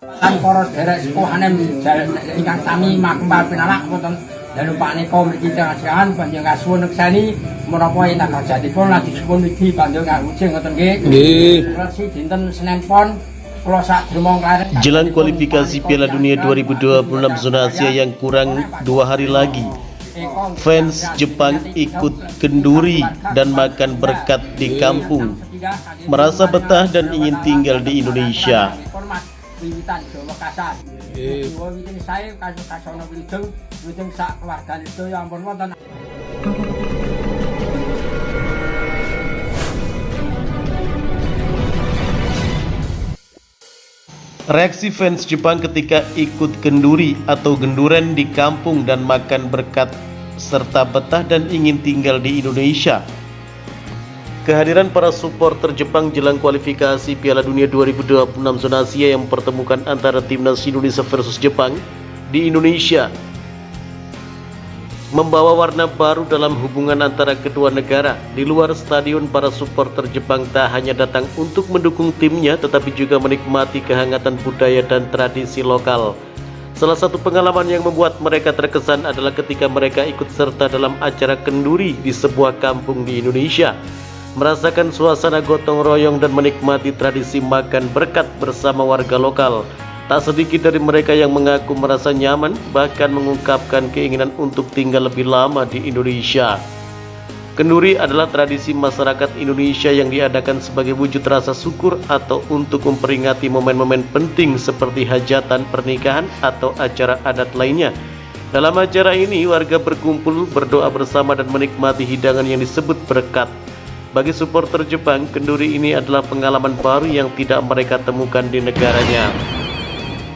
Lan para derek sepuhanem ingkang sami makembal pinalak wonten dalu Pak Niko mriki tengah-tengahan panjenengan kasuwun nekseni menapa ing hajatipun lan disipun wiji panjenengan ngawujud ngoten nggih. Nggih. Resi dinten Senin Pon kula sak dremong karen. Jelang kualifikasi Piala Dunia 2026 zona Asia yang kurang 2 hari lagi, fans Jepang ikut kenduri dan makan berkat di kampung, merasa betah dan ingin tinggal di Indonesia. Wiwitan Jawa Kasar. Jawa wiwit sae kasono wilujeng sak keluargane sedaya ampun wonten. Reaksi fans Jepang ketika ikut kenduri atau genduren di kampung dan makan berkat serta betah dan ingin tinggal di Indonesia. Kehadiran para supporter Jepang jelang kualifikasi Piala Dunia 2026 zona Asia yang mempertemukan antara timnas Indonesia versus Jepang di Indonesia membawa warna baru dalam hubungan antara kedua negara. Di luar stadion, para supporter Jepang tak hanya datang untuk mendukung timnya, tetapi juga menikmati kehangatan budaya dan tradisi lokal. Salah satu pengalaman yang membuat mereka terkesan adalah ketika mereka ikut serta dalam acara kenduri di sebuah kampung di Indonesia. Merasakan suasana gotong royong dan menikmati tradisi makan berkat bersama warga lokal. Tak sedikit dari mereka yang mengaku merasa nyaman, bahkan mengungkapkan keinginan untuk tinggal lebih lama di Indonesia. Kenduri adalah tradisi masyarakat Indonesia yang diadakan sebagai wujud rasa syukur atau untuk memperingati momen-momen penting seperti hajatan, pernikahan, atau acara adat lainnya. Dalam acara ini, warga berkumpul, berdoa bersama dan menikmati hidangan yang disebut berkat. Bagi supporter Jepang, kenduri ini adalah pengalaman baru yang tidak mereka temukan di negaranya.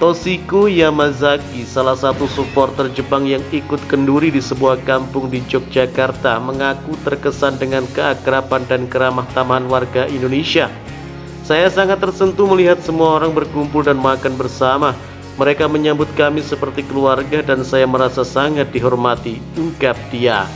Toshiko Yamazaki, salah satu supporter Jepang yang ikut kenduri di sebuah kampung di Yogyakarta, mengaku terkesan dengan keakraban dan keramah tamahan warga Indonesia. Saya sangat tersentuh melihat semua orang berkumpul dan makan bersama. Mereka menyambut kami seperti keluarga dan saya merasa sangat dihormati, ungkap dia.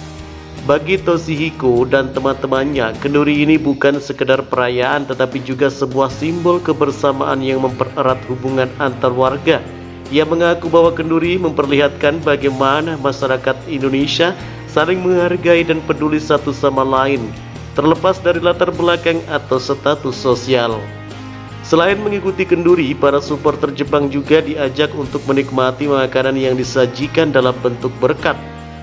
Bagi Toshiko dan teman-temannya, kenduri ini bukan sekedar perayaan tetapi juga sebuah simbol kebersamaan yang mempererat hubungan antar warga. Ia mengaku bahwa kenduri memperlihatkan bagaimana masyarakat Indonesia saling menghargai dan peduli satu sama lain, terlepas dari latar belakang atau status sosial. Selain mengikuti kenduri, para supporter Jepang juga diajak untuk menikmati makanan yang disajikan dalam bentuk berkat.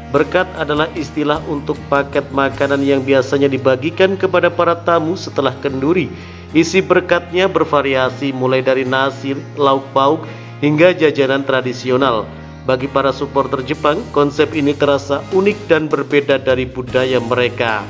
Berkat adalah istilah untuk paket makanan yang biasanya dibagikan kepada para tamu setelah kenduri. Isi berkatnya bervariasi mulai dari nasi, lauk pauk, hingga jajanan tradisional. Bagi para supporter Jepang, konsep ini terasa unik dan berbeda dari budaya mereka.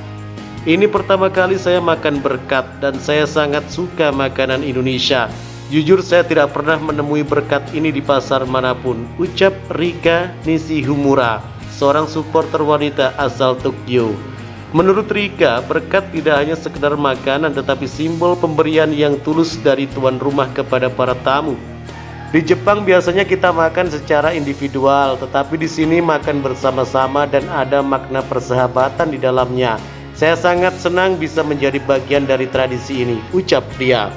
Ini pertama kali saya makan berkat dan saya sangat suka makanan Indonesia. Jujur saya tidak pernah menemui berkat ini di pasar manapun, ucap Rika Nishimura, seorang supporter wanita asal Tokyo. Menurut Rika, berkat tidak hanya sekedar makanan tetapi simbol pemberian yang tulus dari tuan rumah kepada para tamu. Di Jepang biasanya kita makan secara individual, tetapi di sini makan bersama-sama dan ada makna persahabatan di dalamnya. Saya sangat senang bisa menjadi bagian dari tradisi ini, ucap dia.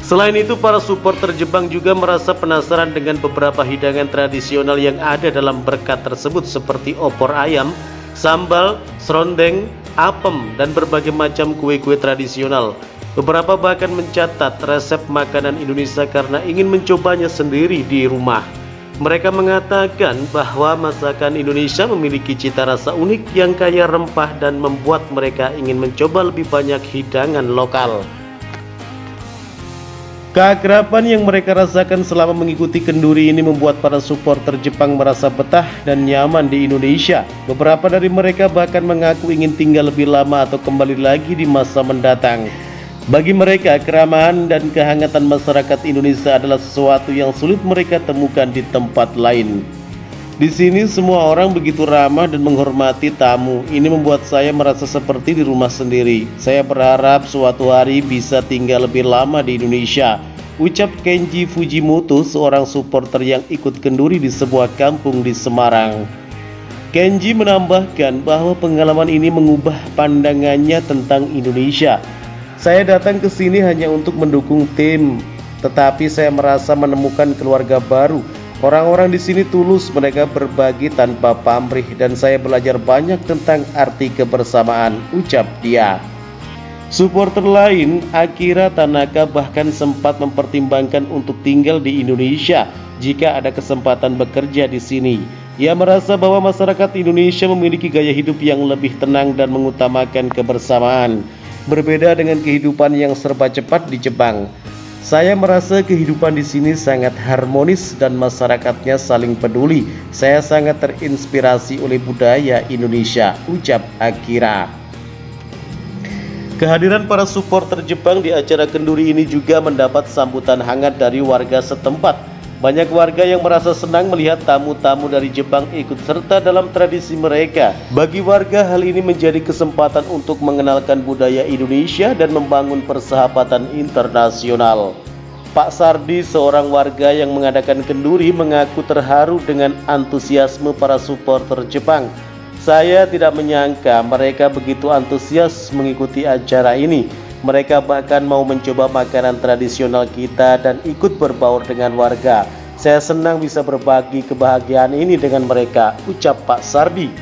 Selain itu, para supporter Jepang juga merasa penasaran dengan beberapa hidangan tradisional yang ada dalam berkat tersebut seperti opor ayam, sambal, serondeng, apem, dan berbagai macam kue-kue tradisional. Beberapa bahkan mencatat resep makanan Indonesia karena ingin mencobanya sendiri di rumah. Mereka mengatakan bahwa masakan Indonesia memiliki cita rasa unik yang kaya rempah dan membuat mereka ingin mencoba lebih banyak hidangan lokal. Keakraban yang mereka rasakan selama mengikuti kenduri ini membuat para supporter Jepang merasa betah dan nyaman di Indonesia. Beberapa dari mereka bahkan mengaku ingin tinggal lebih lama atau kembali lagi di masa mendatang. Bagi mereka, keramahan dan kehangatan masyarakat Indonesia adalah sesuatu yang sulit mereka temukan di tempat lain. Di sini semua orang begitu ramah dan menghormati tamu. Ini membuat saya merasa seperti di rumah sendiri. Saya berharap suatu hari bisa tinggal lebih lama di Indonesia, ucap Kenji Fujimoto, seorang supporter yang ikut kenduri di sebuah kampung di Semarang. Kenji menambahkan bahwa pengalaman ini mengubah pandangannya tentang Indonesia. Saya datang ke sini hanya untuk mendukung tim. tetapi saya merasa menemukan keluarga baru. Orang-orang di sini tulus, mereka berbagi tanpa pamrih dan saya belajar banyak tentang arti kebersamaan, ucap dia. Supporter lain, Akira Tanaka, bahkan sempat mempertimbangkan untuk tinggal di Indonesia jika ada kesempatan bekerja di sini. Ia merasa bahwa masyarakat Indonesia memiliki gaya hidup yang lebih tenang dan mengutamakan kebersamaan, berbeda dengan kehidupan yang serba cepat di Jepang. Saya merasa kehidupan di sini sangat harmonis dan masyarakatnya saling peduli. Saya sangat terinspirasi oleh budaya Indonesia, ucap Akira. Kehadiran para supporter Jepang di acara kenduri ini juga mendapat sambutan hangat dari warga setempat. Banyak warga yang merasa senang melihat tamu-tamu dari Jepang ikut serta dalam tradisi mereka. Bagi warga, hal ini menjadi kesempatan untuk mengenalkan budaya Indonesia dan membangun persahabatan internasional. Pak Sardi, seorang warga yang mengadakan kenduri, mengaku terharu dengan antusiasme para supporter Jepang. Saya tidak menyangka mereka begitu antusias mengikuti acara ini. Mereka bahkan mau mencoba makanan tradisional kita dan ikut berbaur dengan warga. Saya senang bisa berbagi kebahagiaan ini dengan mereka, ucap Pak Sardi.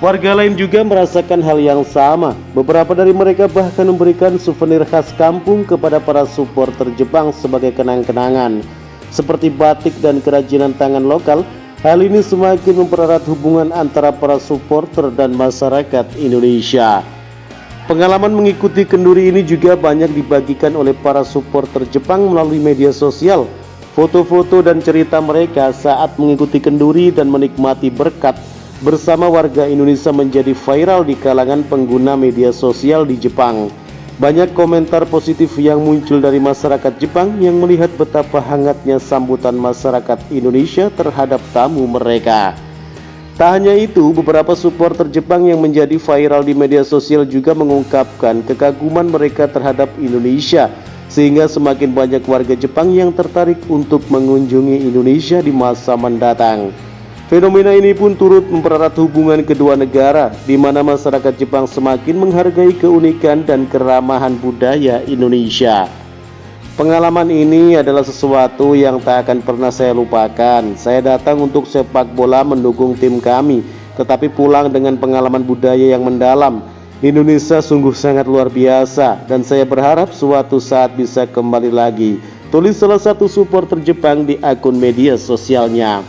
Warga lain juga merasakan hal yang sama. Beberapa dari mereka bahkan memberikan souvenir khas kampung kepada para supporter Jepang sebagai kenang-kenangan, seperti batik dan kerajinan tangan lokal. Hal ini semakin mempererat hubungan antara para supporter dan masyarakat Indonesia. Pengalaman mengikuti kenduri ini juga banyak dibagikan oleh para supporter Jepang melalui media sosial. Foto-foto dan cerita mereka saat mengikuti kenduri dan menikmati berkat bersama warga Indonesia menjadi viral di kalangan pengguna media sosial di Jepang. Banyak komentar positif yang muncul dari masyarakat Jepang yang melihat betapa hangatnya sambutan masyarakat Indonesia terhadap tamu mereka. Tak hanya itu, beberapa supporter Jepang yang menjadi viral di media sosial juga mengungkapkan kekaguman mereka terhadap Indonesia, sehingga semakin banyak warga Jepang yang tertarik untuk mengunjungi Indonesia di masa mendatang. Fenomena ini pun turut mempererat hubungan kedua negara, di mana masyarakat Jepang semakin menghargai keunikan dan keramahan budaya Indonesia. Pengalaman ini adalah sesuatu yang tak akan pernah saya lupakan. Saya datang untuk sepak bola mendukung tim kami, tetapi pulang dengan pengalaman budaya yang mendalam. Indonesia sungguh sangat luar biasa dan saya berharap suatu saat bisa kembali lagi, tulis salah satu supporter Jepang di akun media sosialnya.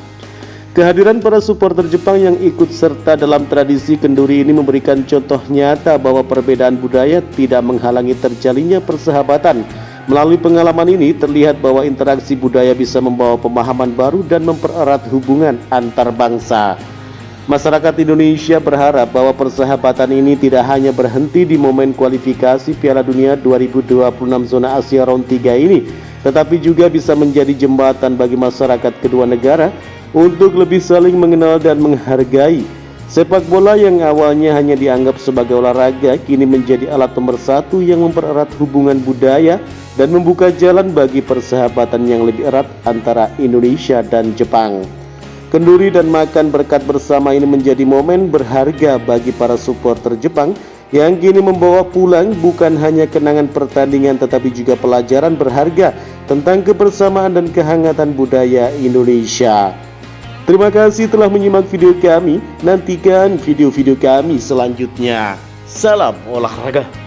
Kehadiran para supporter Jepang yang ikut serta dalam tradisi kenduri ini memberikan contoh nyata bahwa perbedaan budaya tidak menghalangi terjalinnya persahabatan. Melalui pengalaman ini terlihat bahwa interaksi budaya bisa membawa pemahaman baru dan mempererat hubungan antar bangsa. Masyarakat Indonesia berharap bahwa persahabatan ini tidak hanya berhenti di momen kualifikasi Piala Dunia 2026 zona Asia Round 3 ini, tetapi juga bisa menjadi jembatan bagi masyarakat kedua negara untuk lebih saling mengenal dan menghargai. Sepak bola yang awalnya hanya dianggap sebagai olahraga kini menjadi alat nomor satu yang mempererat hubungan budaya dan membuka jalan bagi persahabatan yang lebih erat antara Indonesia dan Jepang. Kenduri dan makan berkat bersama ini menjadi momen berharga bagi para supporter Jepang yang kini membawa pulang bukan hanya kenangan pertandingan tetapi juga pelajaran berharga tentang kebersamaan dan kehangatan budaya Indonesia. Terima kasih telah menyimak video kami. Nantikan video-video kami selanjutnya. Salam olahraga.